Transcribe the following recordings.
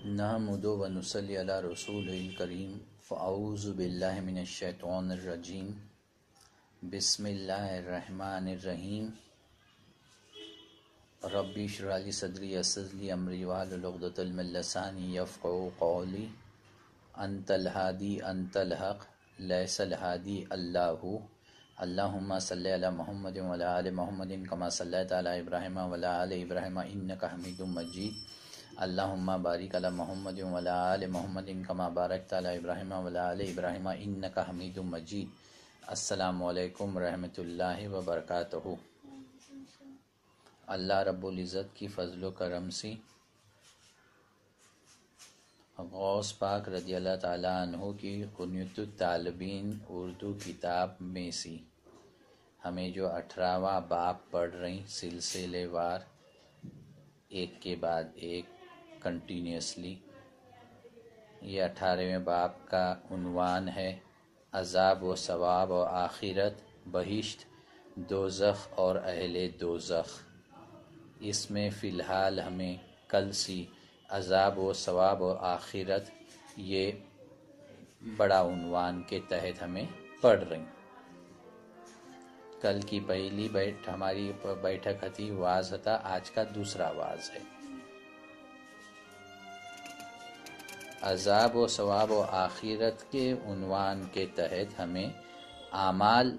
نحمد و نصلی علی رسول الکریم فاعوذ باللہ من الشیطان الرجیم بسم اللہ الرحمن الرحیم ربی اشرح لی صدری یسر لی امری واحلل عقدۃ من لسانی یفقهوا قولی انت الہادی انت الحق لیس الہادی اللہ اللہم صلی علی محمد وعلی آل محمد کما صلیت علی ابراہیم وعلی آل ابراہیم انک حمید مجید اللہم بارک علی محمد وعلی آل محمد کما بارکت علی ابراہیم وعلی آل ابراہیم انک حمید مجید۔ السلام علیکم رحمۃ اللہ وبرکاتہ۔ اللہ رب العزت کی فضل و کرم سے غوث پاک رضی اللہ تعالیٰ عنہ کی غنیۃ الطالبین اردو کتاب میں سے ہمیں جو 18واں باب پڑھ رہی سلسلے وار ایک کے بعد ایک کنٹینیوسلی، یہ 18ویں باب کا عنوان ہے عذاب و ثواب و آخرت، بہشت، دوزخ اور اہل دوزخ۔ اس میں فی الحال ہمیں کل سی عذاب و ثواب و آخرت یہ بڑا عنوان کے تحت ہمیں پڑھ رہی۔ کل کی پہلی ہماری بیٹھک تھی، واز تھا، آج کا دوسرا واز ہے۔ عذاب و ثواب و آخرت کے عنوان کے تحت ہمیں اعمال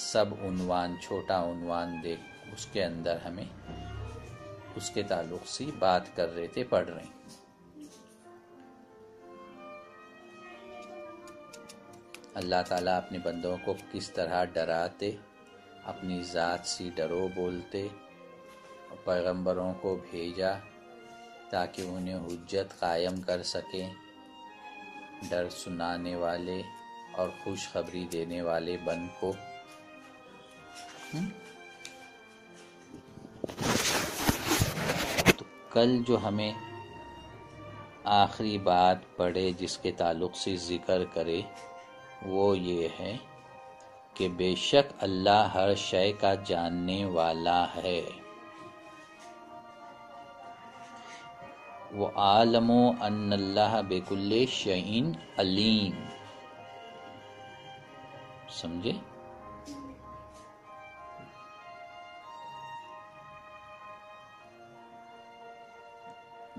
سب عنوان، چھوٹا عنوان دیکھ اس کے اندر ہمیں اس کے تعلق سے بات کر رہے تھے، پڑھ رہے ہیں۔ اللہ تعالیٰ اپنے بندوں کو کس طرح ڈراتے، اپنی ذات سے ڈرو بولتے، پیغمبروں کو بھیجا تاکہ انہیں حجت قائم کر سکیں، ڈر سنانے والے اور خوشخبری دینے والے بن کو۔ تو کل جو ہمیں آخری بات پڑھے جس کے تعلق سے ذکر کرے وہ یہ ہے کہ بے شک اللہ ہر شے کا جاننے والا ہے۔ وَعَالَمُوا أَنَّ اللَّهَ بِكُلِّ شَيْءٍ عَلِيمٌ۔ سمجھے؟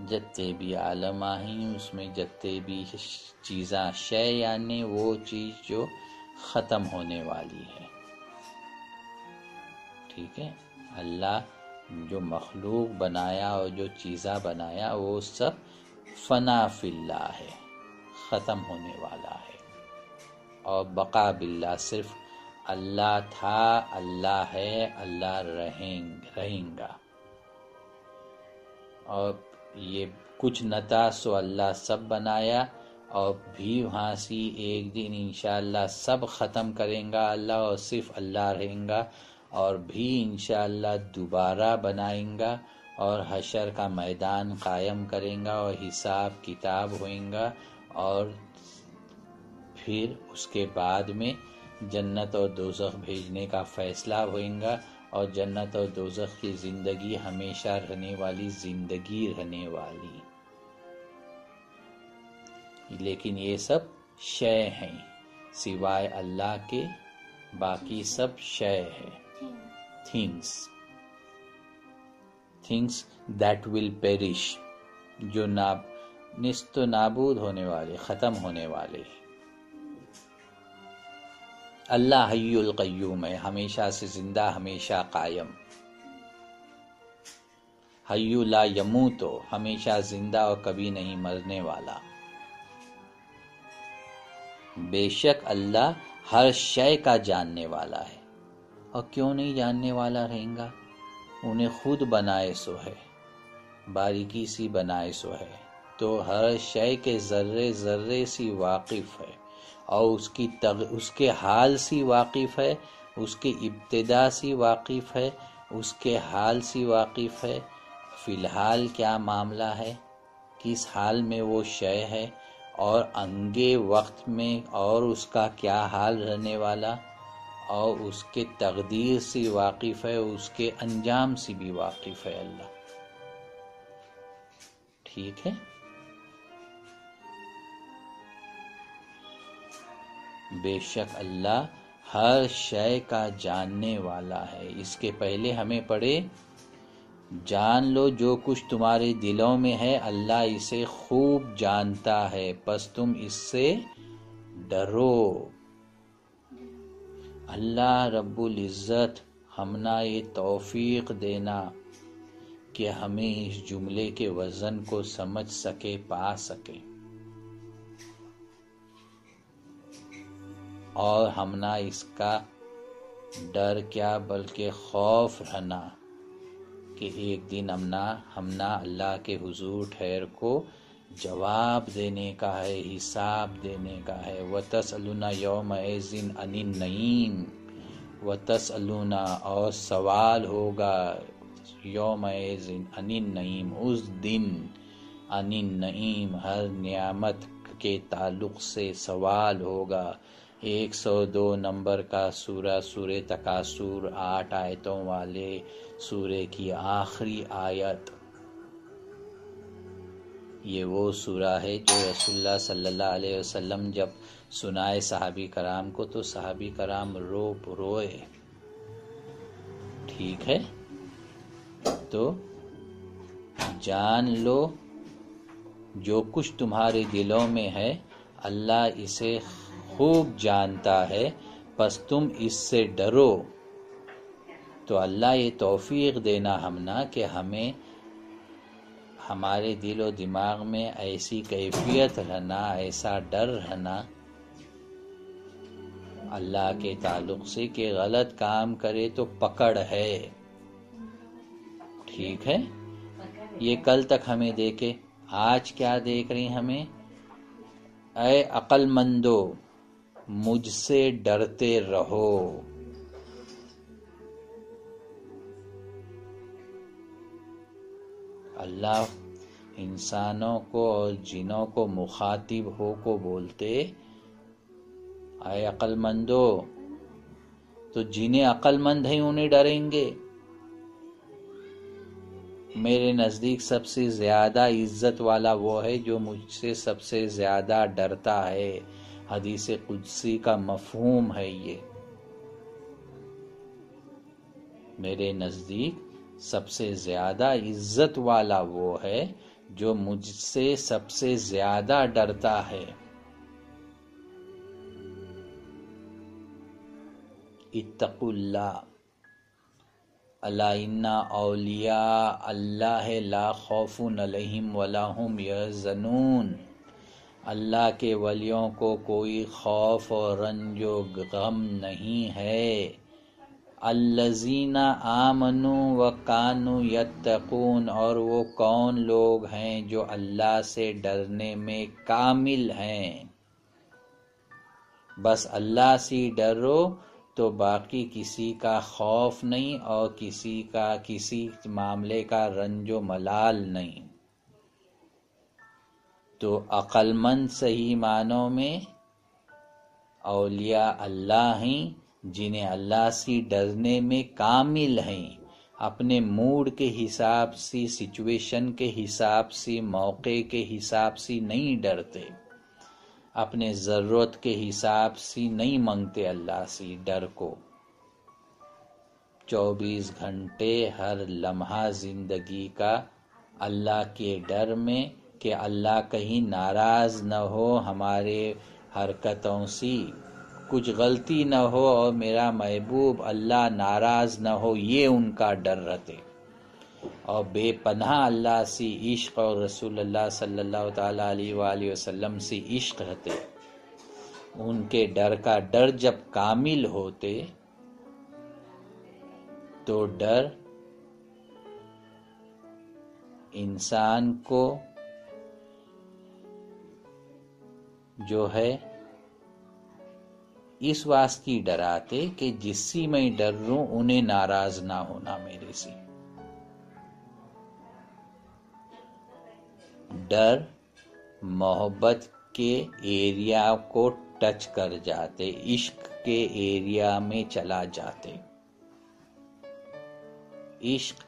جتے بھی عالم آہیں اس میں جتے بھی چیزاں، شے یعنی وہ چیز جو ختم ہونے والی ہے، ٹھیک ہے؟ اللہ جو مخلوق بنایا اور جو چیزاں بنایا وہ سب فنا فی اللہ ہے، ختم ہونے والا ہے، اور بقا باللہ صرف اللہ تھا، اللہ ہے، اللہ رہیں گا۔ اور یہ کچھ نہ تھا سو اللہ سب بنایا، اور بھی وہاں سے ایک دن انشاءاللہ سب ختم کریں گا اللہ، اور صرف اللہ رہیں گا، اور بھی انشاءاللہ دوبارہ بنائیں گا، اور حشر کا میدان قائم کریں گا، اور حساب کتاب ہوئیں گا، اور پھر اس کے بعد میں جنت اور دوزخ بھیجنے کا فیصلہ ہوئیں گا، اور جنت اور دوزخ کی زندگی ہمیشہ رہنے والی زندگی رہنے والی۔ لیکن یہ سب شے ہیں، سوائے اللہ کے باقی سب شے ہے، things that will perish، جو نیست و نابود ہونے والے، ختم ہونے والے۔ اللہ حی القیوم ہے، ہمیشہ سے زندہ، ہمیشہ قائم۔ حی لا یموت، ہمیشہ زندہ اور کبھی نہیں مرنے والا۔ بے شک اللہ ہر شے کا جاننے والا ہے، اور کیوں نہیں جاننے والا رہیں گا؟ انہیں خود بنائے سو ہے، باریکی سی بنائے سو ہے، تو ہر شے کے ذرے ذرے سی واقف ہے، اور اس کے حال سی واقف ہے، اس کی ابتدا سی واقف ہے، اس کے حال سی واقف ہے، فی الحال کیا معاملہ ہے، کس حال میں وہ شے ہے، اور انگے وقت میں اور اس کا کیا حال رہنے والا، اور اس کے تقدیر سے واقف ہے، اس کے انجام سے بھی واقف ہے اللہ، ٹھیک ہے؟ بے شک اللہ ہر شے کا جاننے والا ہے۔ اس کے پہلے ہمیں پڑھے جان لو جو کچھ تمہارے دلوں میں ہے اللہ اسے خوب جانتا ہے، پس تم اس سے ڈرو۔ اللہ رب العزت ہمنا یہ توفیق دینا کہ ہمیں اس جملے کے وزن کو سمجھ سکے، پا سکے، اور ہمنا اس کا ڈر کیا بلکہ خوف رہنا کہ ایک دن ہمنا اللہ کے حضور ٹھہر کو جواب دینے کا ہے، حساب دینے کا ہے۔ وَتَسْأَلُونَ يَوْمَئِذٍ عَنِ النَّعِيمِ، وَتَسْأَلُونَ اور سوال ہوگا یومئذ عن النعیم، اس دن عن النعیم ہر نعمت کے تعلق سے سوال ہوگا۔ 102 نمبر کا سورہ تکاثر، 8 آیتوں والے سورے کی آخری آیت، یہ وہ سورہ ہے جو رسول اللہ صلی اللہ علیہ وسلم جب سنائے صحابی کرام کو تو صحابی کرام روئے۔ ٹھیک ہے، تو جان لو جو کچھ تمہارے دلوں میں ہے اللہ اسے خوب جانتا ہے، پس تم اس سے ڈرو۔ تو اللہ یہ توفیق دینا ہمنا کہ ہمیں ہمارے دل و دماغ میں ایسی کیفیت رہنا، ایسا ڈر رہنا اللہ کے تعلق سے کہ غلط کام کرے تو پکڑ ہے۔ ٹھیک ہے، یہ کل تک ہمیں دیکھے، آج کیا دیکھ رہی ہمیں؟ اے عقل مندو مجھ سے ڈرتے رہو۔ اللہ انسانوں کو اور جنوں کو مخاطب ہو کو بولتے اے عقل مندو، تو جنہیں عقل مند ہیں انہیں ڈریں گے۔ میرے نزدیک سب سے زیادہ عزت والا وہ ہے جو مجھ سے سب سے زیادہ ڈرتا ہے۔ حدیث قدسی کا مفہوم ہے یہ۔ میرے نزدیک سب سے زیادہ عزت والا وہ ہے جو مجھ سے سب سے زیادہ ڈرتا ہے۔ اتقوا اللہ، الا ان اولیاء اللہ لا خوف علیہم ولا هم یحزنون۔ اللہ کے ولیوں کو کوئی خوف اور رنج و غم نہیں ہے۔ الذین آمنوا وکانوا یتقون، اور وہ کون لوگ ہیں جو اللہ سے ڈرنے میں کامل ہیں۔ بس اللہ سے ڈرو تو باقی کسی کا خوف نہیں اور کسی معاملے کا رنج و ملال نہیں۔ تو عقل مند صحیح معنوں میں اولیاء اللہ ہیں جنہیں اللہ سے ڈرنے میں کامل ہیں، اپنے موڈ کے حساب سے، سچویشن کے حساب سے، موقع کے حساب سے نہیں ڈرتے، اپنے ضرورت کے حساب سے نہیں مانگتے اللہ سے ڈر کو۔ 24 گھنٹے ہر لمحہ زندگی کا اللہ کے ڈر میں کہ اللہ کہیں ناراض نہ ہو ہمارے حرکتوں سے، کچھ غلطی نہ ہو اور میرا محبوب اللہ ناراض نہ ہو، یہ ان کا ڈر رہتے۔ اور بے پناہ اللہ سے عشق اور رسول اللہ صلی اللہ تعالیٰ علیہ وآلہ وسلم سے عشق رہتے۔ ان کے ڈر کا ڈر جب کامل ہوتے تو ڈر انسان کو جو ہے اس واسطے ڈراتے کہ جس سے میں ڈر رہوں انہیں ناراض نہ ہونا میرے سے۔ ڈر محبت کے ایریا کو ٹچ کر جاتے، عشق کے ایریا میں چلا جاتے۔ عشق،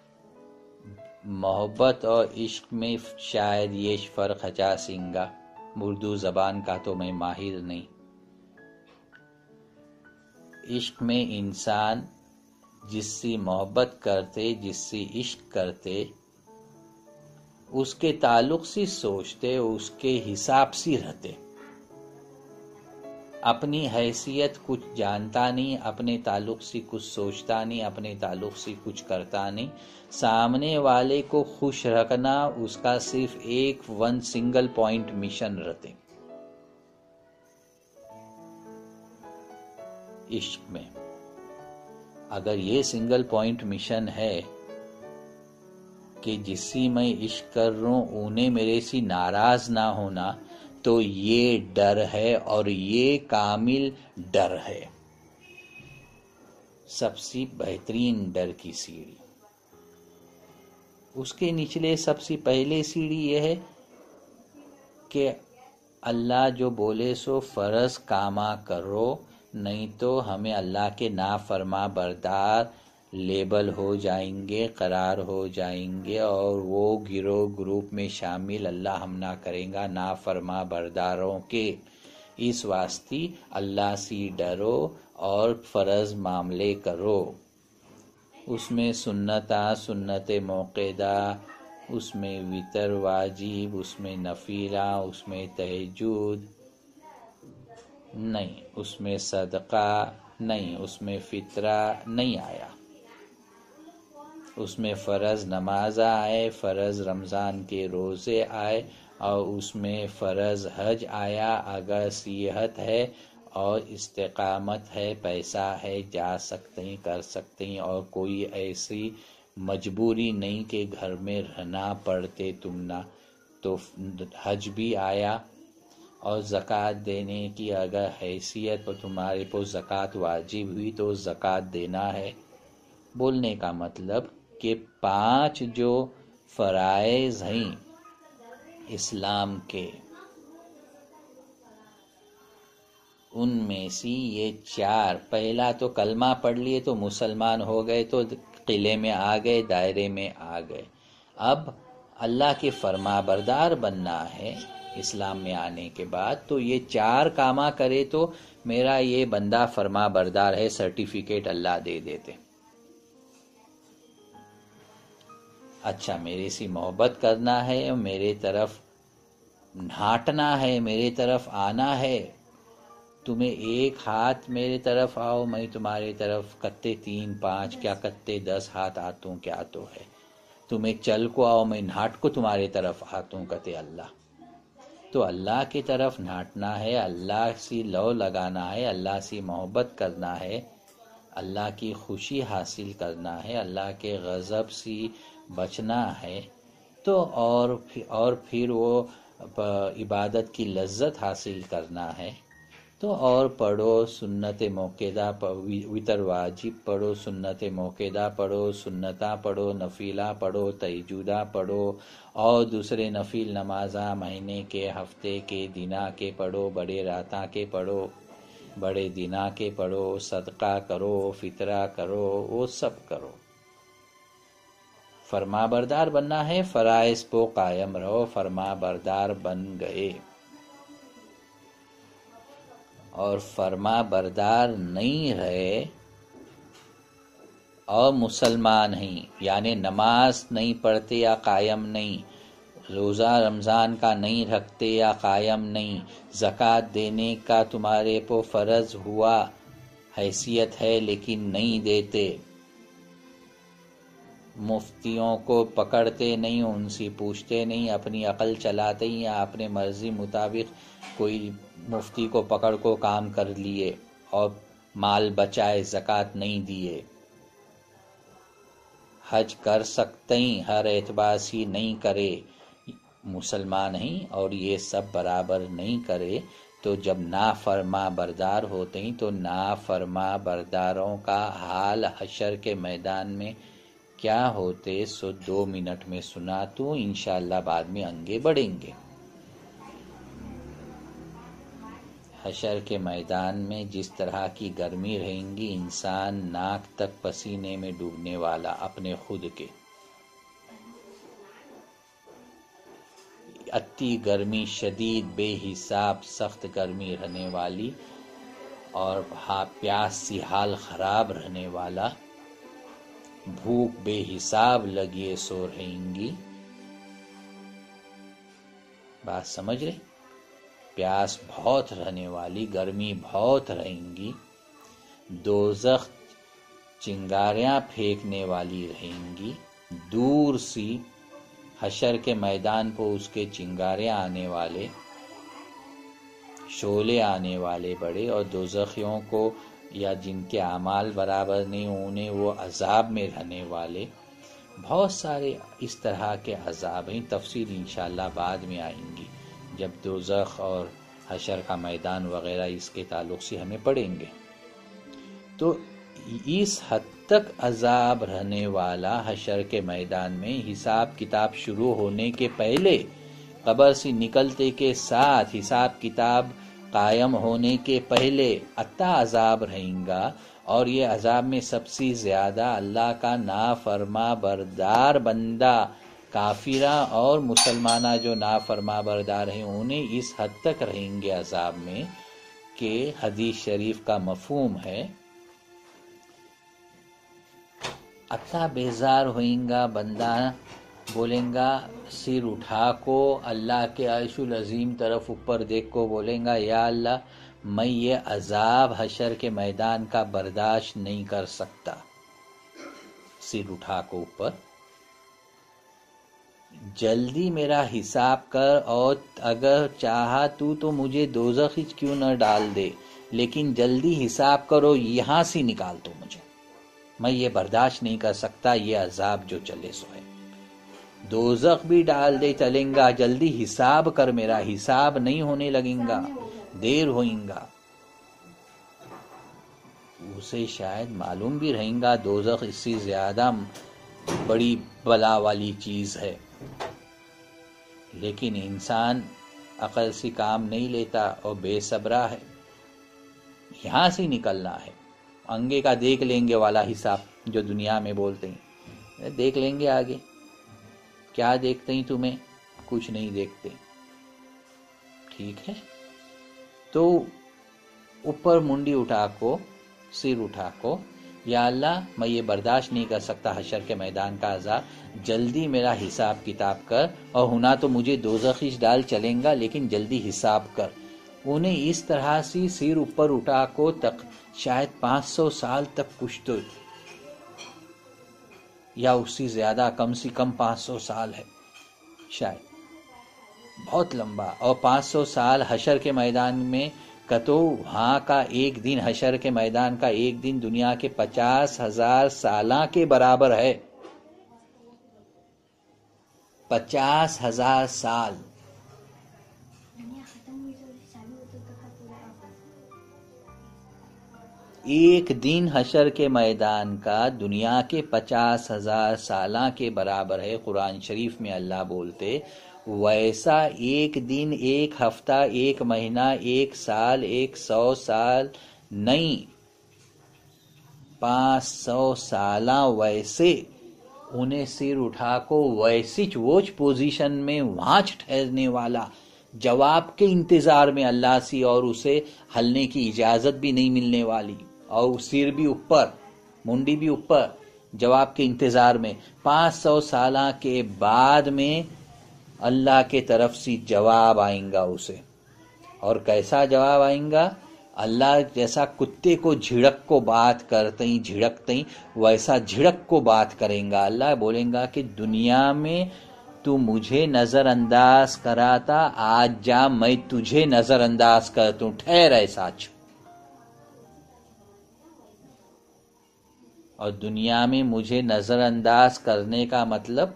محبت اور عشق میں شاید یہ فرق ہچا سنگا، اردو زبان کا تو میں ماہر نہیں، عشق میں انسان جس سے محبت کرتے، جس سے عشق کرتے، اس کے تعلق سے سوچتے، اس کے حساب سے رہتے، اپنی حیثیت کچھ جانتا نہیں، اپنے تعلق سے کچھ سوچتا نہیں، اپنے تعلق سے کچھ کرتا نہیں، سامنے والے کو خوش رکھنا اس کا صرف ایک سنگل پوائنٹ مشن رہتے عشق میں۔ اگر یہ سنگل پوائنٹ مشن ہے کہ جس سے میں عشق کر رہا ہوں انہیں میرے سے ناراض نہ ہونا، تو یہ ڈر ہے، اور یہ کامل ڈر ہے، سب سے بہترین ڈر کی سیڑھی۔ اس کے نچلے سب سے پہلے سیڑھی یہ ہے کہ اللہ جو بولے سو فرض کاما کرو، نہیں تو ہمیں اللہ کے نافرما بردار لیبل ہو جائیں گے، قرار ہو جائیں گے، اور وہ گروپ میں شامل اللہ ہم نہ کریں گا نافرما برداروں کے۔ اس واسطے اللہ سے ڈرو اور فرض معاملے کرو، اس میں سنت موقدہ، اس میں وتر واجب، اس میں نفیلہ، اس میں تہجد نہیں، اس میں صدقہ نہیں، اس میں فطرہ نہیں آیا، اس میں فرض نماز آئے، فرض رمضان کے روزے آئے، اور اس میں فرض حج آیا اگر صحت ہے اور استقامت ہے، پیسہ ہے، جا سکتے ہیں، کر سکتے ہیں، اور کوئی ایسی مجبوری نہیں کہ گھر میں رہنا پڑتے تم نہ، تو حج بھی آیا۔ اور زکوٰۃ دینے کی اگر حیثیت تمہارے پر زکوٰۃ واجب ہوئی تو زکوٰۃ دینا ہے۔ بولنے کا مطلب کہ 5 جو فرائض ہیں اسلام کے، ان میں سے یہ 4، پہلا تو کلمہ پڑھ لیے تو مسلمان ہو گئے، تو قلعے میں آ گئے، دائرے میں آ گئے۔ اب اللہ کے فرما بردار بننا ہے اسلام میں آنے کے بعد، تو یہ 4 کامہ کرے تو میرا یہ بندہ فرما بردار ہے، سرٹیفکیٹ اللہ دے دیتے۔ اچھا، میرے سے محبت کرنا ہے، میرے طرف ڈھانٹنا ہے، میرے طرف آنا ہے، تمہیں ایک ہاتھ میرے طرف آؤ، میں تمہارے طرف کتے 3 5 کیا کتے 10 ہاتھ آتوں کیا تو ہے، تمہیں چل کو آؤ، میں ناٹ کو تمہارے طرف آتوں کتے اللہ۔ تو اللہ کی طرف ناٹنا ہے، اللہ سے لو لگانا ہے، اللہ سے محبت کرنا ہے، اللہ کی خوشی حاصل کرنا ہے، اللہ کے غضب سے بچنا ہے، تو اور پھر وہ عبادت کی لذت حاصل کرنا ہے، تو اور پڑھو سنت موقدہ، وتر واجب پڑھو، سنت موقدہ پڑھو، سنتاں پڑھو، نفیلہ پڑھو، تہجدہ پڑھو، اور دوسرے نفیل نمازاں مہینے کے، ہفتے کے، دنہ کے پڑھو، بڑے راتاں کے پڑھو، بڑے دنہ کے پڑھو، صدقہ کرو، فطرہ کرو، وہ سب کرو۔ فرما بردار بننا ہے، فرائض کو قائم رہو، فرما بردار بن گئے۔ اور فرما بردار نہیں رہے اور مسلمان ہیں، یعنی نماز نہیں پڑھتے یا قائم نہیں، روزہ رمضان کا نہیں رکھتے یا قائم نہیں، زکوٰۃ دینے کا تمہارے پر فرض ہوا، حیثیت ہے لیکن نہیں دیتے، مفتیوں کو پکڑتے نہیں، ان سے پوچھتے نہیں، اپنی عقل چلاتے ہیں یا اپنے مرضی مطابق کوئی مفتی کو پکڑ کو کام کر لیے اور مال بچائے، زکوٰۃ نہیں دیے، حج کر سکتے ہیں ہر اعتبار سے نہیں کرے، مسلمان ہیں اور یہ سب برابر نہیں کرے، تو جب نافرما بردار ہوتے ہیں تو نافرما برداروں کا حال حشر کے میدان میں کیا ہوتے سو 2 منٹ میں سناتا ہوں، انشاءاللہ بعد میں آگے بڑھیں گے۔ حشر کے میدان میں جس طرح کی گرمی رہیں گی، انسان ناک تک پسینے میں ڈوبنے والا اپنے خود کے، اتی گرمی، شدید بے حساب سخت گرمی رہنے والی، اور پیاس سی حال خراب رہنے والا، بھوک بے حساب لگیے سو رہیں گی۔ بات سمجھ رہے؟ پیاس بہت رہنے والی، گرمی بہت رہیں گی، دوزخ چنگاریاں پھینکنے والی رہیں گی، دور سی حشر کے میدان کو اس کے چنگاریاں آنے والے، شعلے آنے والے بڑے، اور دوزخیوں کو یا جن کے اعمال برابر نہیں انہیں وہ عذاب میں رہنے والے، بہت سارے اس طرح کے عذاب ہیں۔ تفصیل انشاءاللہ بعد میں آئیں گی جب دوزخ اور حشر کا میدان وغیرہ اس کے تعلق سے ہمیں پڑھیں گے۔ تو اس حد تک عذاب رہنے والا حشر کے میدان میں، حساب کتاب شروع ہونے کے پہلے، قبر سے نکلتے کے ساتھ، حساب کتاب قائم ہونے کے پہلے اتا عذاب رہیں گا۔ اور یہ عذاب میں سب سے زیادہ اللہ کا نافرما بردار بندہ، کافرہ اور مسلمانہ جو نافرما بردار ہیں انہیں اس حد تک رہیں گے عذاب میں کہ حدیث شریف کا مفہوم ہے، اتا بیزار ہوئیں گا بندہ، بولیں گا سر اٹھا کو اللہ کے عرش العظیم طرف اوپر دیکھ کو بولیں گا یا اللہ میں یہ عذاب حشر کے میدان کا برداشت نہیں کر سکتا، سر اٹھا کو اوپر، جلدی میرا حساب کر، اور اگر چاہا تو مجھے دوزخ کیوں نہ ڈال دے، لیکن جلدی حساب کرو، یہاں سے نکال دو مجھے، میں یہ برداشت نہیں کر سکتا یہ عذاب جو چلے سو ہے۔ دوزخ بھی ڈال دے چلیں گا، جلدی حساب کر، میرا حساب نہیں ہونے لگیں گا، دیر ہوئیں گا۔ اسے شاید معلوم بھی رہیں گا دوزخ اس سے زیادہ بڑی بلا والی چیز ہے، لیکن انسان عقل سے کام نہیں لیتا اور بے صبرا ہے، یہاں سے نکلنا ہے۔ انگے کا دیکھ لیں گے والا حساب جو دنیا میں بولتے ہیں، دیکھ لیں گے آگے، کیا دیکھتے ہیں تمہیں؟ کچھ نہیں دیکھتے، ٹھیک ہے؟ تو اوپر منڈی اٹھا کو، سر اٹھا کو، یا اللہ میں یہ برداشت نہیں کر سکتا حشر کے میدان کا عذاب، جلدی میرا حساب کتاب کر، اور ہونا تو مجھے دوزخ ڈال چلیں گا لیکن جلدی حساب کر۔ انہیں اس طرح سے سر اوپر اٹھا کو تک شاید 500 سال تک کچھ تو، یا اس سے زیادہ، کم سے کم 500 سال ہے شاید، بہت لمبا، اور 500 سال حشر کے میدان میں کتو وہاں کا ایک دن، حشر کے میدان کا ایک دن دنیا کے 50,000 سالہ کے برابر ہے، 50,000 سال۔ ایک دن حشر کے میدان کا دنیا کے 50,000 سالہ کے برابر ہے۔ قرآن شریف میں اللہ بولتے ویسا ایک دن، ایک ہفتہ، ایک مہینہ، ایک سال، 100 سال نہیں، 500 سالہ ویسے انہیں سر اٹھا کو ویسی ووچ پوزیشن میں وہاں ٹھہرنے والا، جواب کے انتظار میں اللہ سے، اور اسے ہلنے کی اجازت بھی نہیں ملنے والی، اور سر بھی اوپر، منڈی بھی اوپر، جواب کے انتظار میں، 500 سالہ کے بعد میں اللہ کے طرف سے جواب آئیں گا اسے۔ اور کیسا جواب آئیں گا؟ اللہ جیسا کتے کو جھڑک کو بات کرتے ہیں، جھڑکتے ہیں، ویسا جھڑک کو بات کریں گا۔ اللہ بولیں گا کہ دنیا میں تو مجھے نظر انداز کراتا، آج جا میں تجھے نظر انداز کرتا ہوں، ٹھہر ایسا۔ اور دنیا میں مجھے نظر انداز کرنے کا مطلب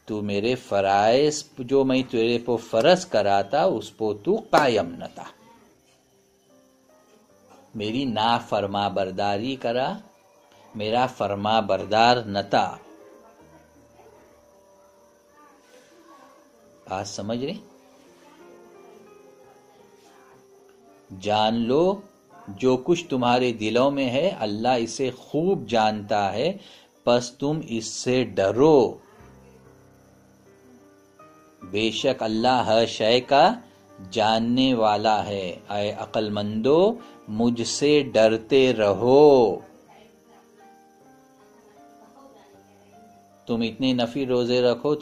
تو میرے فرائض جو میں تیرے پہ فرض کراتا اس پہ تو قائم نہ تھا، میری نافرما برداری کرا، میرا فرما بردار نہ تھا۔ بات سمجھ رہے؟ جان لو جو کچھ تمہارے دلوں میں ہے اللہ اسے خوب جانتا ہے، پس تم اس سے ڈرو، بے شک اللہ ہر شے کا جاننے والا ہے۔ اے عقل مندو مجھ سے ڈرتے رہو۔ تم اتنے نفل روزے رکھو،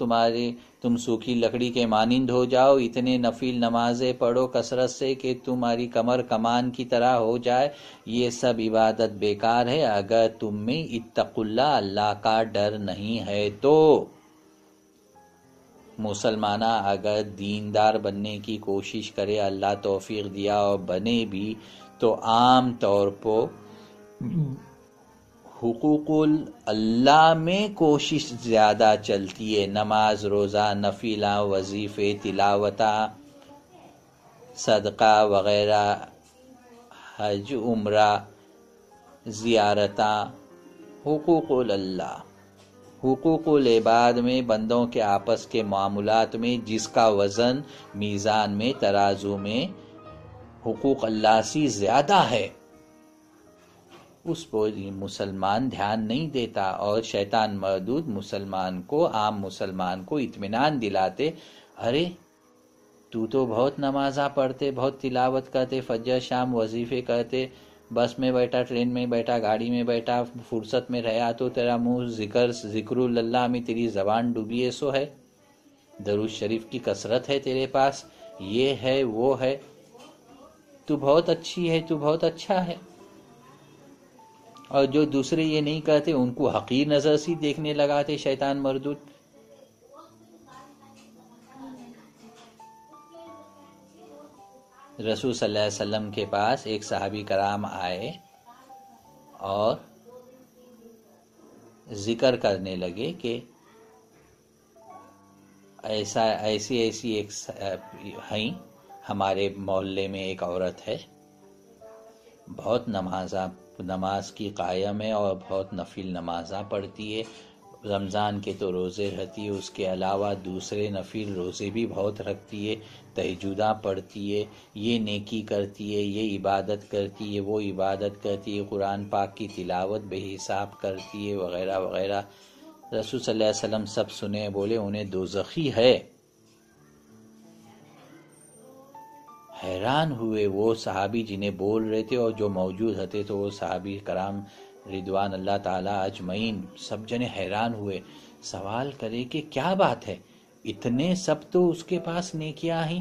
تم سوکھی لکڑی کے مانند ہو جاؤ، اتنے نفل نمازیں پڑھو کثرت سے کہ تمہاری کمر کمان کی طرح ہو جائے، یہ سب عبادت بیکار ہے اگر تم میں اتقوا اللہ، اللہ کا ڈر نہیں ہے تو۔ مسلمانہ اگر دیندار بننے کی کوشش کرے، اللہ توفیق دیا اور بنے بھی، تو عام طور پر حقوق اللہ میں کوشش زیادہ چلتی ہے، نماز روزہ نفلہ وظیفے تلاوتہ صدقہ وغیرہ، حج عمرہ زیارتاں، حقوق اللہ، حقوق العباد میں بندوں کے آپس کے معاملات میں جس کا وزن میزان میں ترازو میں حقوق اللہ سے زیادہ ہے، اس پر مسلمان دھیان نہیں دیتا، اور شیطان مردود مسلمان کو، عام مسلمان کو اطمینان دلاتے، ارے تو بہت نمازاں پڑھتے، بہت تلاوت کرتے، فجر شام وظیفے کرتے، بس میں بیٹھا، ٹرین میں بیٹھا، گاڑی میں بیٹھا، فرصت میں رہا تو تیرا منہ ذکر اللہ میں تیری زبان ڈوبی ہے، سو ہے، درود شریف کی کثرت ہے تیرے پاس، یہ ہے وہ ہے، تو بہت اچھی ہے، تو بہت اچھا ہے۔ اور جو دوسرے یہ نہیں کرتے ان کو حقیر نظر سے دیکھنے لگاتے شیطان مردود۔ رسول صلی اللہ علیہ وسلم کے پاس ایک صحابی کرام آئے اور ذکر کرنے لگے کہ ایسی ایک ہیں، ہمارے محلے میں ایک عورت ہے، بہت نماز کی قائم ہے اور بہت نفل نمازاں پڑھتی ہے، رمضان کے تو روزے رہتی ہے، اس کے علاوہ دوسرے نفل روزے بھی بہت رکھتی ہے، تہجداں پڑھتی ہے، یہ نیکی کرتی ہے، یہ عبادت کرتی ہے، وہ عبادت کرتی ہے، قرآن پاک کی تلاوت بے حساب کرتی ہے، وغیرہ وغیرہ۔ رسول صلی اللہ علیہ وسلم سب سنے، بولے انہیں دوزخی ہے۔ حیران ہوئے وہ صحابی جنہیں بول رہے تھے، اور جو موجود ہوتے تو وہ صحابی کرام رضوان اللہ تعالی اجمعین، سب جنے حیران ہوئے، سوال کرے کہ کیا بات ہے، اتنے سب تو اس کے پاس نیکیاں ہیں،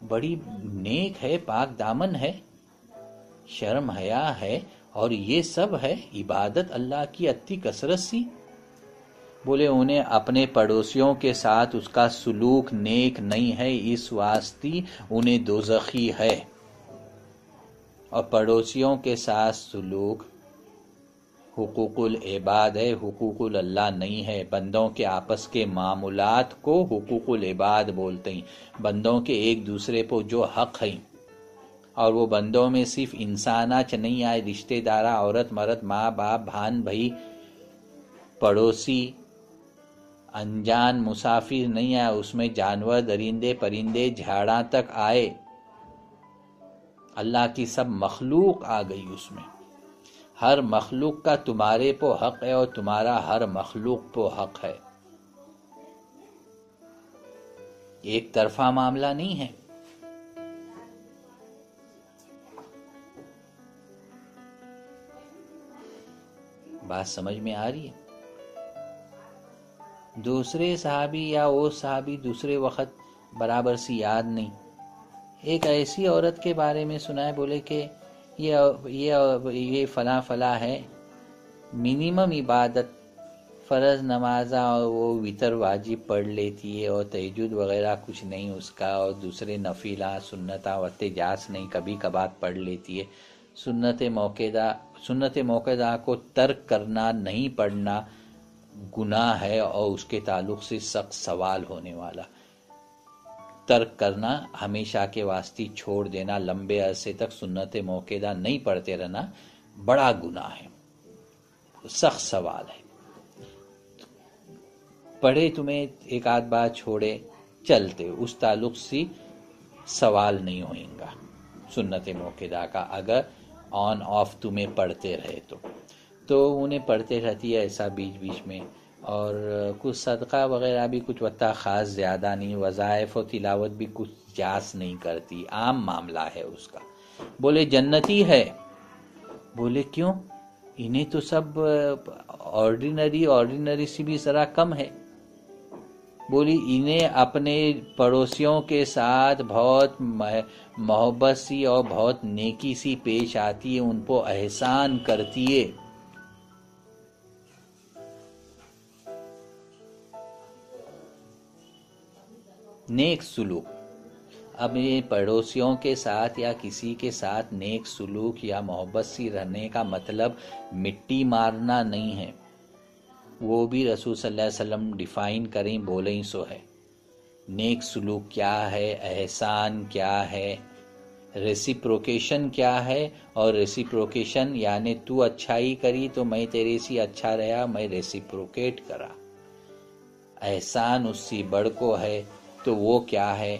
بڑی نیک ہے، پاک دامن ہے، شرم حیا ہے، اور یہ سب ہے، عبادت اللہ کی اتی کثرت سی۔ بولے انہیں اپنے پڑوسیوں کے ساتھ اس کا سلوک نیک نہیں ہے، اس واسطے انہیں دوزخی ہے، اور پڑوسیوں کے ساتھ سلوک حقوق العباد ہے، حقوق اللہ نہیں ہے۔ بندوں کے آپس کے معاملات کو حقوق العباد بولتے ہیں، بندوں کے ایک دوسرے پر جو حق ہیں، اور وہ بندوں میں صرف انسانہ نہیں آئے، رشتہ دارہ، عورت مرد، ماں باپ، بھان بھائی، پڑوسی، انجان مسافر نہیں آئے، اس میں جانور، درندے پرندے، جھاڑاں تک آئے، اللہ کی سب مخلوق آ گئی اس میں، ہر مخلوق کا تمہارے پہ حق ہے اور تمہارا ہر مخلوق پہ حق ہے، ایک طرفہ معاملہ نہیں ہے۔ بات سمجھ میں آ رہی ہے؟ دوسرے صحابی یا وہ صحابی دوسرے وقت برابر سی یاد نہیں، ایک ایسی عورت کے بارے میں سنا ہے، بولے کہ یہ فلاں فلاں ہے، منیمم عبادت فرض نمازاں اور وہ وتر واجب پڑھ لیتی ہے، اور تہجد وغیرہ کچھ نہیں اس کا، اور دوسرے نفلہ سنتاں وتجاس نہیں، کبھی کبھار پڑھ لیتی ہے، سنت موقعہ کو ترک کرنا، نہیں پڑھنا گناہ ہے، اور اس کے تعلق سے سخت سوال ہونے والا، ترک کرنا، ہمیشہ کے واسطے چھوڑ دینا، لمبے عرصے تک سنت موقعہ نہیں پڑھتے رہنا بڑا گناہ ہے، سخت سوال ہے، پڑھے تمہیں ایک آدھ بار چھوڑے چلتے، اس تعلق سے سوال نہیں ہوئیں گا سنت موقعہ کا، اگر آن آف تمہیں پڑھتے رہے تو انہیں پڑھتے رہتی ہے ایسا بیچ بیچ میں، اور کچھ صدقہ وغیرہ بھی کچھ وقت خاص زیادہ نہیں، وظائف و تلاوت بھی کچھ جاس نہیں کرتی، عام معاملہ ہے اس کا۔ بولے جنتی ہے، بولے کیوں؟ انہیں تو سب آرڈینری سے بھی ذرا کم ہے۔ بولی انہیں اپنے پڑوسیوں کے ساتھ بہت محبت سی اور بہت نیکی سی پیش آتی ہے، ان کو احسان کرتی ہے۔ نیک سلوک، اب یہ پڑوسیوں کے ساتھ یا کسی کے ساتھ نیک سلوک یا محبت سی رہنے کا مطلب مٹی مارنا نہیں ہے، وہ بھی رسول صلی اللہ علیہ وسلم ڈیفائن کریں بولیں سو ہے۔ نیک سلوک کیا ہے، احسان کیا ہے، ریسیپروکیشن کیا ہے، اور ریسیپروکیشن یعنی تو اچھائی کری تو میں تیرے سے اچھا رہا، میں ریسیپروکیٹ کرا۔ احسان اس سے بڑھ کو ہے تو وہ کیا ہے؟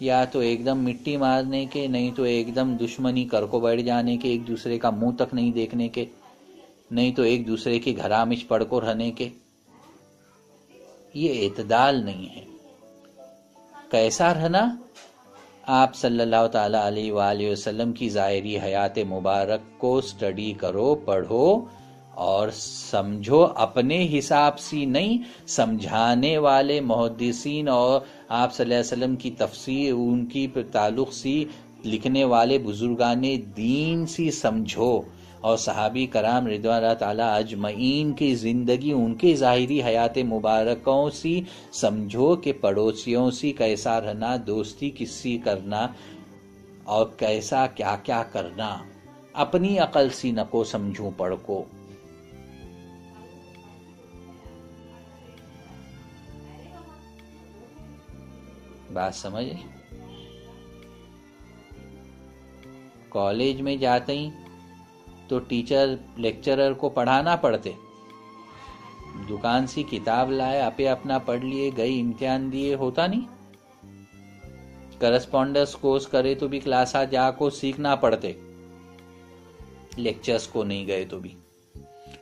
یا تو ایک دم مٹی مارنے کے، نہیں تو ایک دم دشمنی کر کو بیٹھ جانے کے، ایک دوسرے کا منہ تک نہیں دیکھنے کے، نہیں تو ایک دوسرے کے گھرامچ پڑ کو رہنے کے۔ یہ اعتدال نہیں ہے۔ کیسا رہنا؟ آپ صلی اللہ تعالی علیہ وآلہ وسلم کی ظاہری حیات مبارک کو سٹڈی کرو، پڑھو اور سمجھو، اپنے حساب سے نہیں، سمجھانے والے محدثین اور آپ صلی اللہ علیہ وسلم کی تفسیر، ان کی تعلق سے لکھنے والے بزرگان دین سے سمجھو، اور صحابی کرام رضوان اللہ تعالی اجمعین کی زندگی، ان کے ظاہری حیات مبارکوں سے سمجھو کہ پڑوسیوں سے کیسا رہنا، دوستی کس سے کرنا، اور کیسا کیا کیا کرنا۔ اپنی عقل سے نہ کو سمجھوں پڑھ کو۔ بات سمجھے؟ کالج میں جاتے ہی تو ٹیچر لیکچرر کو پڑھانا پڑتے، دکان سے کتاب لائے، اپے اپنا پڑھ لیے، گئی امتحان دیے، ہوتا نہیں؟ کرسپونڈنس کورس کرے تو بھی کلاسا جا کو سیکھنا پڑتے، لیکچرز کو نہیں گئے تو بھی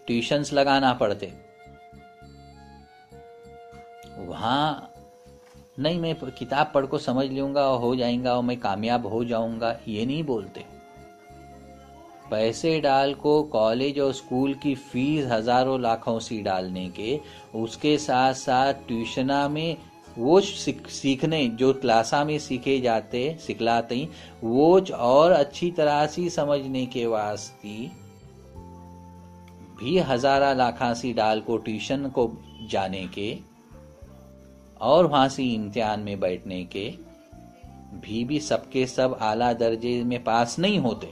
ٹیوشنز لگانا پڑتے۔ وہاں نہیں میں کتاب پڑھ کو سمجھ لوں گا اور ہو جائیں گا اور میں کامیاب ہو جاؤں گا، یہ نہیں بولتے۔ پیسے ڈال کو کالج اور اسکول کی فیس ہزاروں لاکھوں سے ڈالنے کے، اس کے ساتھ ساتھ ٹیوشنا میں وہ سیکھنے جو کلاسا میں سیکھے جاتے سکھلاتے ہیں، وہ اور اچھی طرح سے سمجھنے کے واسطے بھی ہزارہ لاکھاں سے ڈال کو ٹیوشن کو جانے کے، اور وہاں سے امتحان میں بیٹھنے کے بھی سب کے سب اعلیٰ درجے میں پاس نہیں ہوتے۔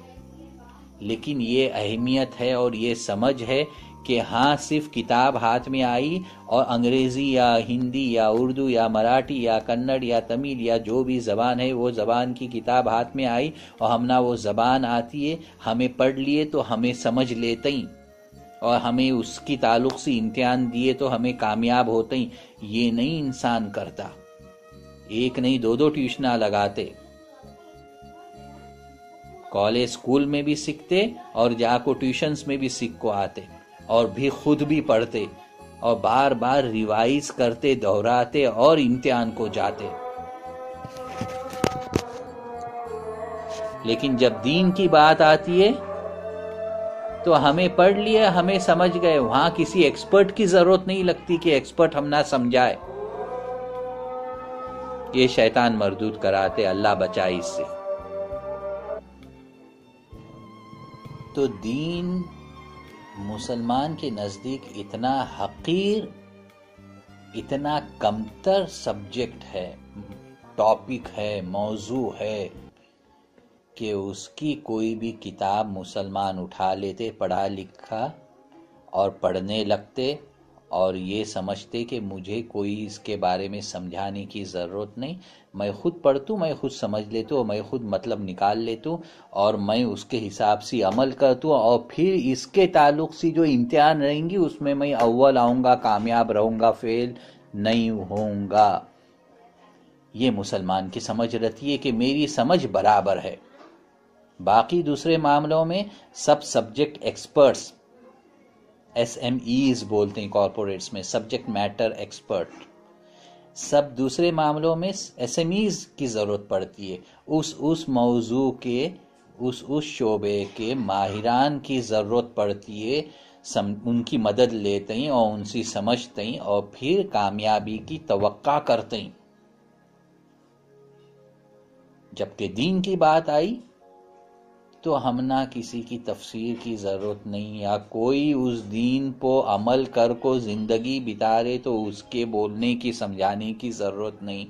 لیکن یہ اہمیت ہے اور یہ سمجھ ہے کہ ہاں صرف کتاب ہاتھ میں آئی اور انگریزی یا ہندی یا اردو یا مراٹھی یا کنڑ یا تمل یا جو بھی زبان ہے وہ زبان کی کتاب ہاتھ میں آئی اور ہمنا وہ زبان آتی ہے، ہمیں پڑھ لیے تو ہمیں سمجھ لیتے ہی، اور ہمیں اس کی تعلق سے امتحان دیے تو ہمیں کامیاب ہوتے ہی۔ یہ نہیں انسان کرتا، ایک نہیں دو ٹیوشناں لگاتے، کالج اسکول میں بھی سیکھتے اور جا کو ٹیوشنز میں بھی سیکھ کو آتے، اور بھی خود بھی پڑھتے اور بار بار ریوائز کرتے، دہراتے اور امتحان کو جاتے۔ لیکن جب دین کی بات آتی ہے تو ہمیں پڑھ لیے، ہمیں سمجھ گئے، وہاں کسی ایکسپرٹ کی ضرورت نہیں لگتی کہ ایکسپرٹ ہم نہ سمجھائے۔ یہ شیطان مردود کراتے، اللہ بچائے اس سے۔ تو دین مسلمان کے نزدیک اتنا حقیر، اتنا کمتر سبجیکٹ ہے، ٹاپک ہے، موضوع ہے کہ اس کی کوئی بھی کتاب مسلمان اٹھا لیتے، پڑھا لکھا اور پڑھنے لگتے، اور یہ سمجھتے کہ مجھے کوئی اس کے بارے میں سمجھانے کی ضرورت نہیں، میں خود پڑھتوں، میں خود سمجھ لیتا ہوں، میں خود مطلب نکال لیتا ہوں اور میں اس کے حساب سے عمل کرتا ہوں، اور پھر اس کے تعلق سے جو امتحان رہیں گی اس میں اول آؤں گا، کامیاب رہوں گا، فیل نہیں ہوں گا۔ یہ مسلمان کی سمجھ رہتی ہے کہ میری سمجھ برابر ہے۔ باقی دوسرے معاملوں میں سب سبجیکٹ ایکسپرٹس SMEs بولتے ہیں کارپوریٹس میں، سبجیکٹ میٹر ایکسپرٹ. سب دوسرے معاملوں میں SMEs کی ضرورت پڑتی ہے، اس موضوع کے اس شعبے کے ماہران کی ضرورت پڑتی ہے، ان کی مدد لیتے ہیں اور ان سے سمجھتے ہیں اور پھر کامیابی کی توقع کرتے ہیں. جبکہ دین کی بات آئی تو ہم نہ کسی کی تفسیر کی ضرورت نہیں، یا کوئی اس دین کو عمل کر کو زندگی بتارے تو اس کے بولنے کی سمجھانے کی ضرورت نہیں.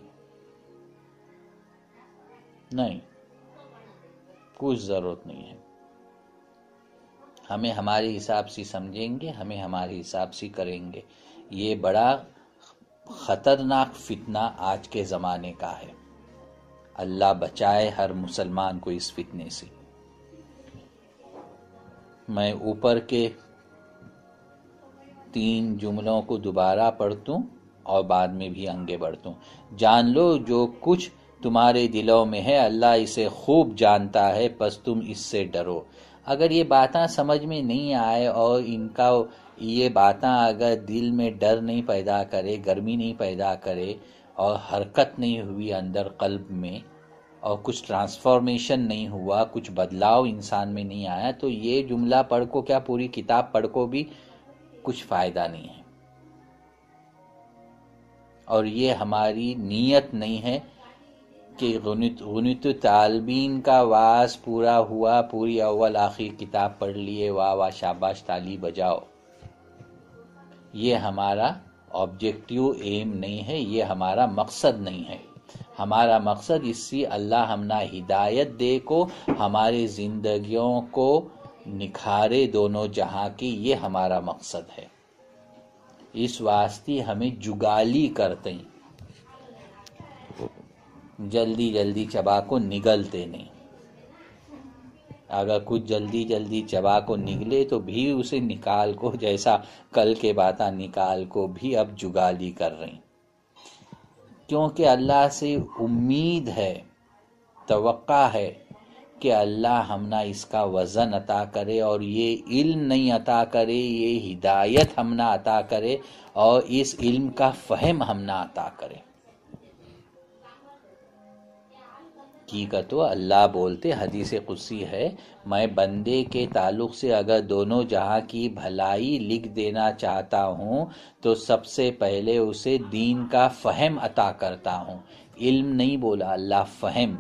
کچھ ضرورت نہیں ہے. ہمیں ہمارے حساب سے سمجھیں گے، ہمیں ہمارے حساب سے کریں گے. یہ بڑا خطرناک فتنہ آج کے زمانے کا ہے. اللہ بچائے ہر مسلمان کو اس فتنے سے. میں اوپر کے 3 جملوں کو دوبارہ پڑھتوں اور بعد میں بھی آگے بڑھتوں. جان لو جو کچھ تمہارے دلوں میں ہے اللہ اسے خوب جانتا ہے، پس تم اس سے ڈرو. اگر یہ باتیں سمجھ میں نہیں آئے اور یہ باتیں اگر دل میں ڈر نہیں پیدا کرے، گرمی نہیں پیدا کرے اور حرکت نہیں ہوئی اندر قلب میں اور کچھ ٹرانسفارمیشن نہیں ہوا، کچھ بدلاؤ انسان میں نہیں آیا، تو یہ جملہ پڑھ کو کیا پوری کتاب پڑھ کو بھی کچھ فائدہ نہیں ہے. اور یہ ہماری نیت نہیں ہے کہ غنیت طالبین کا واز پورا ہوا، پوری اول آخر کتاب پڑھ لیے، واہ واہ شاباش تالی بجاؤ. یہ ہمارا آبجیکٹیو ایم نہیں ہے، یہ ہمارا مقصد نہیں ہے. ہمارا مقصد اس سے اللہ ہمنا ہدایت دے کو ہمارے زندگیوں کو نکھارے دونوں جہاں کی، یہ ہمارا مقصد ہے. اس واسطے ہمیں جگالی کرتے ہیں، جلدی چبا کو نگلتے نہیں. اگر کچھ جلدی چبا کو نگلے تو بھی اسے نکال کو، جیسا کل کے باتیں نکال کو بھی اب جگالی کر رہے ہیں. کیونکہ اللہ سے امید ہے، توقع ہے کہ اللہ ہمنا اس کا وزن عطا کرے اور یہ علم نہیں عطا کرے، یہ ہدایت ہمنا عطا کرے اور اس علم کا فہم ہمنا عطا کرے. کی کا تو اللہ بولتے، حدیث قدسی ہے، میں بندے کے تعلق سے اگر دونوں جہاں کی بھلائی لکھ دینا چاہتا ہوں تو سب سے پہلے اسے دین کا فہم عطا کرتا ہوں. علم نہیں بولا اللہ، فہم،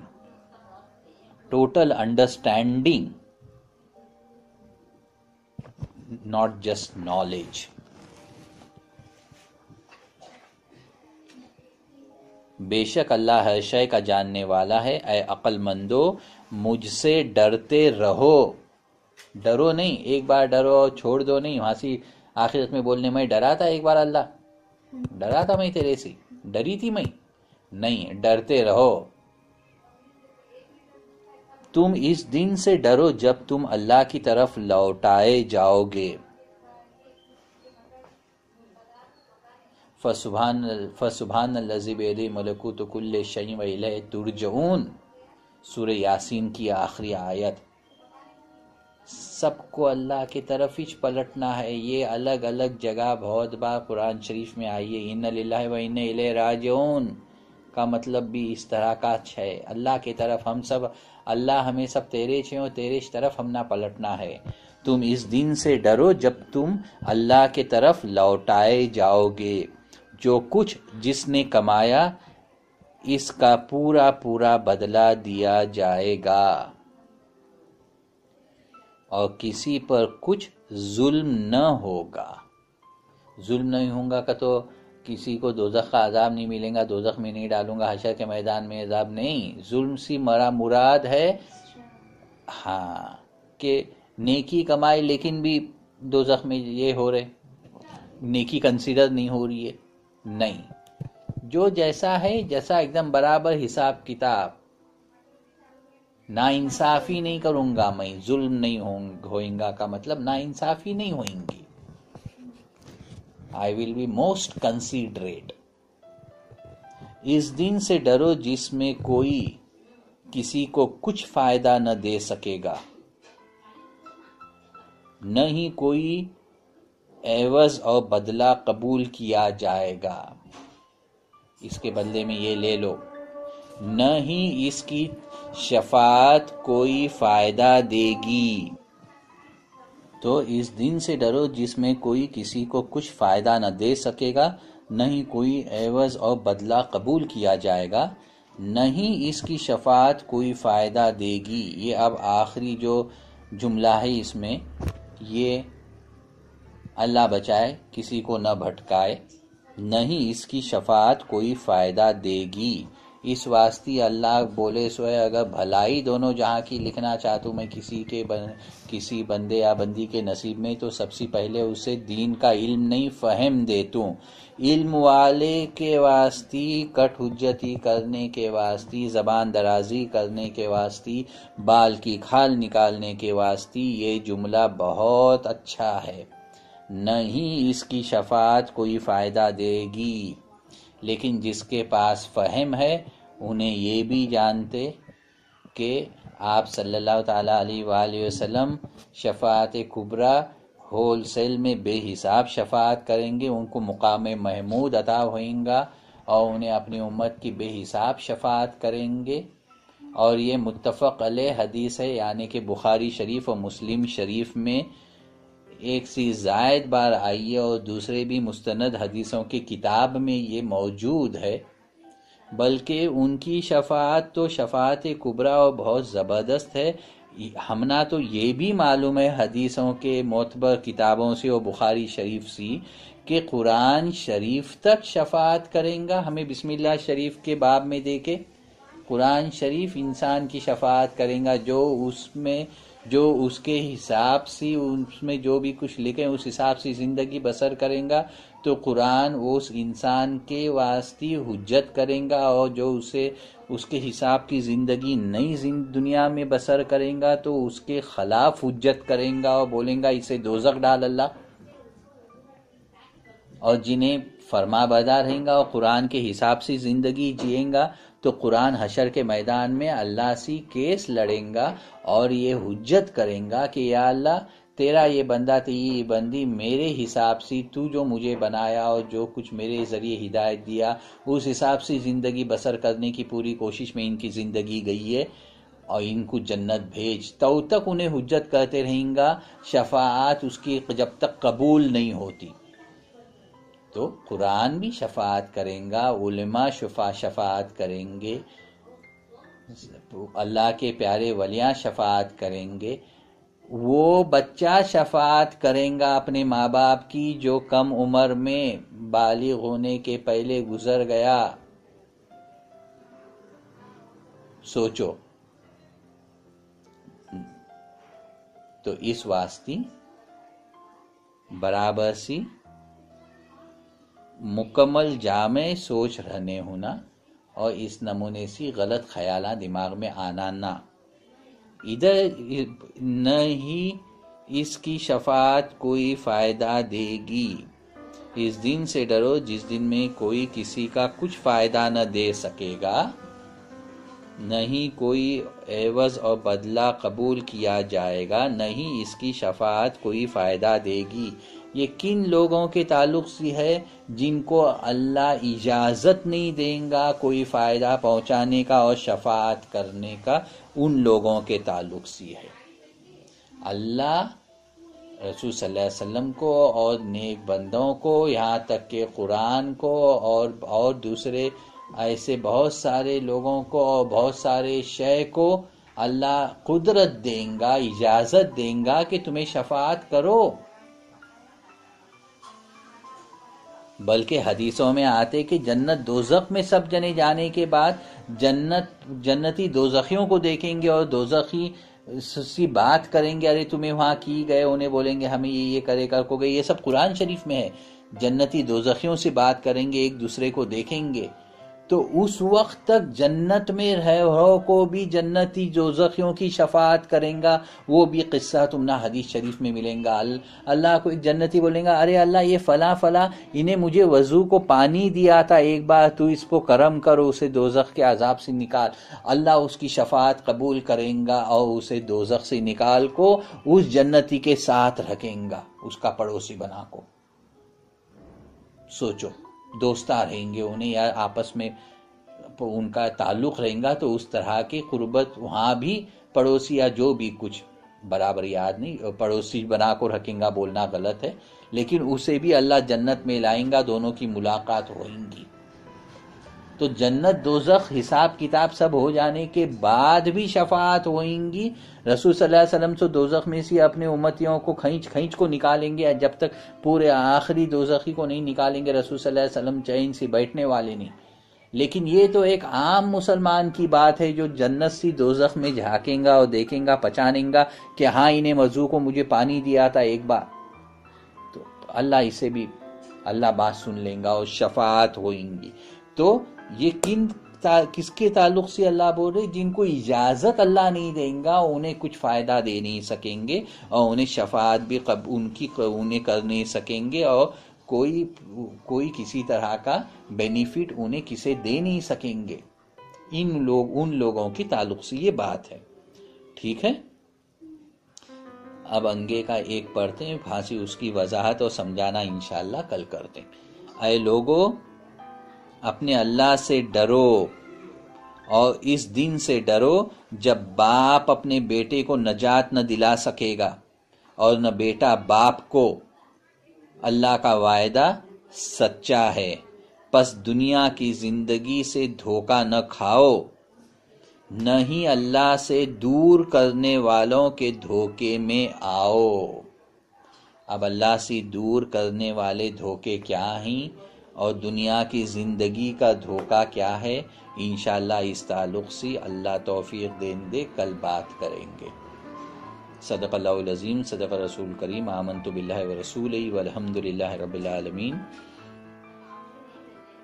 total understanding, not just knowledge. بے شک اللہ ہر شے کا جاننے والا ہے. اے عقل مندو مجھ سے ڈرتے رہو. ڈرو نہیں، ایک بار ڈرو چھوڑ دو نہیں. وہاں سے آخرت میں بولنے میں ڈرا تھا ایک بار، اللہ ڈرا تھا میں تیرے سے، ڈری تھی میں نہیں. ڈرتے رہو. تم اس دن سے ڈرو جب تم اللہ کی طرف لوٹائے جاؤ گے. فسبحان الذی بیدہ ملکوت کل شیء والیہ ترجعون، سورہ یاسین کی آخری آیت. سب کو اللہ کی طرف ہی پلٹنا ہے. یہ الگ الگ جگہ بہت بار قرآن شریف میں آئی ہے، ان للہ و انا الیہ راجعون کا مطلب بھی اس طرح کا ہے. اللہ کی طرف ہم سب، اللہ ہمیں سب تیرے چھے اور تیرے طرف ہم نہ پلٹنا ہے. تم اس دن سے ڈرو جب تم اللہ کی طرف لوٹائے جاؤ گے. جو کچھ جس نے کمایا اس کا پورا پورا بدلہ دیا جائے گا اور کسی پر کچھ ظلم نہ ہوگا. ظلم نہیں ہوگا کہ تو کسی کو دوزخ کا عذاب نہیں ملے گا، دوزخ میں نہیں ڈالوں گا، حشر کے میدان میں عذاب نہیں. ظلم سے مراد ہے کہ نیکی کمائی لیکن بھی دوزخ میں یہ ہو رہے، نیکی کنسیڈر نہیں ہو رہی ہے. نہیں، جو جیسا ہے، جیسا ایک دم برابر حساب کتاب. نا انصافی نہیں کروں گا میں، ظلم نہیں ہوئیں گا کا مطلب نا انصافی نہیں ہوئیں گی. I will be most considerate. اس دن سے ڈرو جس میں کوئی کسی کو کچھ فائدہ نہ دے سکے گا، نہ ہی کوئی عوض اور بدلہ قبول کیا جائے گا، اس کے بدلے میں یہ لے لو، نہ ہی اس کی شفاعت کوئی فائدہ دے گی۔ تو اس دن سے ڈرو جس میں کوئی کسی کو کچھ فائدہ نہ دے سکے گا، نہ ہی کوئی عوض اور بدلہ قبول کیا جائے گا، نہ ہی اس کی شفاعت کوئی فائدہ دے گی۔ یہ اب آخری جو جملہ ہے اس میں، یہ اللہ بچائے کسی کو نہ بھٹکائے، نہ ہی اس کی شفاعت کوئی فائدہ دے گی۔ اس واسطے اللہ بولے سوئے اگر بھلائی دونوں جہاں کی لکھنا چاہتا میں کسی بندے یا بندی کے نصیب میں، تو سب سے پہلے اسے دین کا علم نہیں فہم دیتوں، علم والے کے واسطے کٹ حجتی کرنے کے واسطے، زبان درازی کرنے کے واسطے، بال کی کھال نکالنے کے واسطے یہ جملہ بہت اچھا ہے، نہیں اس کی شفاعت کوئی فائدہ دے گی۔ لیکن جس کے پاس فہم ہے انہیں یہ بھی جانتے کہ آپ صلی اللہ تعالیٰ علیہ وآلہ وسلم شفاعت کبریٰ ہول سیل میں بے حساب شفاعت کریں گے، ان کو مقام محمود عطا ہوئیں گا اور انہیں اپنی امت کی بے حساب شفاعت کریں گے۔ اور یہ متفق علیہ حدیث ہے، یعنی کہ بخاری شریف اور مسلم شریف میں ایک سے زائد بار آئی ہے، اور دوسرے بھی مستند حدیثوں کی کتاب میں یہ موجود ہے۔ بلکہ ان کی شفاعت تو شفاعت کبریٰ اور بہت زبردست ہے۔ ہمنا تو یہ بھی معلوم ہے حدیثوں کے معتبر کتابوں سے اور بخاری شریف سے کہ قرآن شریف تک شفاعت کریں گا۔ ہمیں بسم اللہ شریف کے باب میں دیکھے، قرآن شریف انسان کی شفاعت کریں گا، جو اس کے حساب سے، اس میں جو بھی کچھ لکھیں اس حساب سے زندگی بسر کریں گا، تو قرآن اس انسان کے واسطے حجت کریں گا، اور جو اس کے حساب کی زندگی نئی دنیا میں بسر کریں گا تو اس کے خلاف حجت کریں گا اور بولیں گا اسے دوزخ ڈال اللہ۔ اور جنہیں فرما بردار رہیں گا اور قرآن کے حساب سے زندگی جئیں گا تو قرآن حشر کے میدان میں اللہ سے کیس لڑیں گا اور یہ حجت کریں گا کہ یا اللہ تیرا یہ بندہ تھی، یہ بندی میرے حساب سے تو جو مجھے بنایا اور جو کچھ میرے ذریعے ہدایت دیا اس حساب سے زندگی بسر کرنے کی پوری کوشش میں ان کی زندگی گئی ہے، اور ان کو جنت بھیج۔ تو تک انہیں حجت کرتے رہیں گا، شفاعت اس کی جب تک قبول نہیں ہوتی۔ تو قرآن بھی شفاعت کریں گا، علماء شفاعت کریں گے، اللہ کے پیارے ولیاں شفاعت کریں گے، وہ بچہ شفاعت کریں گا اپنے ماں باپ کی جو کم عمر میں بالغ ہونے کے پہلے گزر گیا۔ سوچو، تو اس واسطے برابر سی مکمل جامع سوچ رہنے ہونا اور اس نمونے سی غلط خیالات دماغ میں آنا نہ، ادھر نہ ہی اس کی شفاعت کوئی فائدہ دے گی۔ اس دن سے ڈرو جس دن میں کوئی کسی کا کچھ فائدہ نہ دے سکے گا، نہ ہی کوئی عوض اور بدلہ قبول کیا جائے گا، نہ ہی اس کی شفاعت کوئی فائدہ دے گی۔ یہ کن لوگوں کے تعلق سے ہے؟ جن کو اللہ اجازت نہیں دیں گا کوئی فائدہ پہنچانے کا اور شفاعت کرنے کا، ان لوگوں کے تعلق سے ہے۔ اللہ رسول صلی اللہ علیہ وسلم کو اور نیک بندوں کو، یہاں تک کہ قرآن کو اور دوسرے ایسے بہت سارے لوگوں کو اور بہت سارے شے کو اللہ قدرت دیں گا، اجازت دیں گا کہ تمہیں شفاعت کرو۔ بلکہ حدیثوں میں آتے کہ جنت دوزخ میں سب جنے جانے کے بعد جنتی دوزخیوں کو دیکھیں گے اور دوزخی سے بات کریں گے، ارے تمہیں وہاں کی گئے، انہیں بولیں گے ہمیں یہ کرے کر کو گئے۔ یہ سب قرآن شریف میں ہے۔ جنتی دوزخیوں سے بات کریں گے، ایک دوسرے کو دیکھیں گے، تو اس وقت تک جنت میں رہو کو بھی جنتی دوزخیوں کی شفاعت کریں گا۔ وہ بھی قصہ تمنا حدیث شریف میں ملیں گا۔ اللہ کو ایک جنتی بولیں گا، ارے اللہ یہ فلاں فلاں انہیں مجھے وضو کو پانی دیا تھا ایک بار، تو اس کو کرم کرو، اسے دوزخ کے عذاب سے نکال۔ اللہ اس کی شفاعت قبول کریں گا اور اسے دوزخ سے نکال کو اس جنتی کے ساتھ رکھیں گا، اس کا پڑوسی بنا کو۔ سوچو دوستاں رہیں گے انہیں یا آپس میں ان کا تعلق رہیں گا تو اس طرح کی قربت وہاں بھی پڑوسی یا جو بھی کچھ برابر یاد نہیں پڑوسی بنا کر رکھیں گا بولنا غلط ہے، لیکن اسے بھی اللہ جنت میں لائیں گا، دونوں کی ملاقات ہوئیں گی۔ تو جنت دوزخ حساب کتاب سب ہو جانے کے بعد بھی شفاعت ہوئیں گی۔ رسول صلی اللہ علیہ وسلم تو دوزخ میں سے اپنے امتیوں کو کھینچ کو نکالیں گے، جب تک پورے آخری دوزخی کو نہیں نکالیں گے رسول صلی اللہ علیہ وسلم چین سے بیٹھنے والے نہیں۔ لیکن یہ تو ایک عام مسلمان کی بات ہے جو جنت سی دوزخ میں جھانکیں گا اور دیکھیں گا، پہچانیں گا کہ ہاں انہیں وضو کو مجھے پانی دیا تھا ایک بار، تو اللہ اسے بھی اللہ بات سن لیں گا اور شفاعت ہوئیں گی۔ تو یہ کس کے تعلق سے اللہ بول رہے؟ جن کو اجازت اللہ نہیں دیں گا انہیں کچھ فائدہ دے نہیں سکیں گے اور انہیں شفاعت بھی انہیں کر نہیں سکیں گے، اور کوئی کسی طرح کا بینیفٹ انہیں کسے دے نہیں سکیں گے۔ ان لوگوں کی تعلق سے یہ بات ہے، ٹھیک ہے۔ اب انگے کا ایک پڑھتے ہیں، پھانسی اس کی وضاحت اور سمجھانا انشاءاللہ کل کرتے ہیں۔ اے لوگو، اپنے اللہ سے ڈرو اور اس دن سے ڈرو جب باپ اپنے بیٹے کو نجات نہ دلا سکے گا اور نہ بیٹا باپ کو۔ اللہ کا وعدہ سچا ہے، پس دنیا کی زندگی سے دھوکہ نہ کھاؤ، نہ ہی اللہ سے دور کرنے والوں کے دھوکے میں آؤ۔ اب اللہ سے دور کرنے والے دھوکے کیا ہیں اور دنیا کی زندگی کا دھوکہ کیا ہے، انشاءاللہ اس تعلق سے اللہ توفیق دے کل بات کریں گے۔ صدق اللہ العظیم، صدق رسول کریم، آمنت باللہ ورسولہ والحمد للہ رب العالمین۔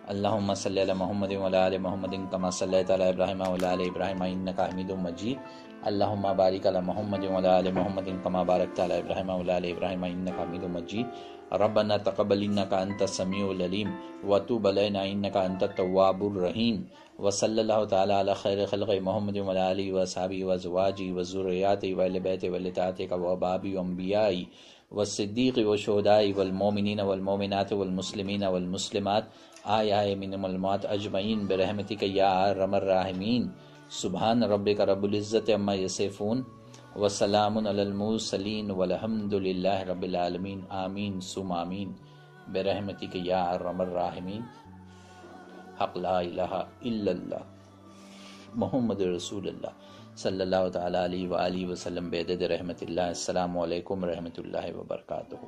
اللہم صلی علی محمد وعلی آل محمد کما صلیت علی ابراہیم وعلی آل ابراہیم انک حمید مجید۔ اللہم بارک علی محمد وعلی آل محمد کما بارکت علی ابراہیم وعلی آل ابراہیم انک حمید مجید۔ ربنا تقبل انک انت السمیع العلیم وتب علینا انک انت التواب الرحیم۔ وصلی اللہ تعالی علی خیر خلق محمد وعلی آلہ وصحبہ وازواجہ وذریاتہ واہل بیتہ واطاعتہ واباب انبیاء والصدیق والشہداء والمؤمنین والمؤمنات والمسلمین والمسلمات آئے منہم الموت اجمعین برحمتک یا ارحم الراحمین۔ سبحان ربک رب العزت عما یصفون وسلام علی المرسلین والحمد للہ رب العالمین۔ آمین ثم آمین برحمتک یا ارحم الراحمین۔ حق لا الہ الا اللہ محمد رسول اللہ صلی اللہ تعالی علیہ وآلہ وسلم بعدد رحمت اللہ۔ السلام علیکم ورحمۃ اللہ وبرکاتہ۔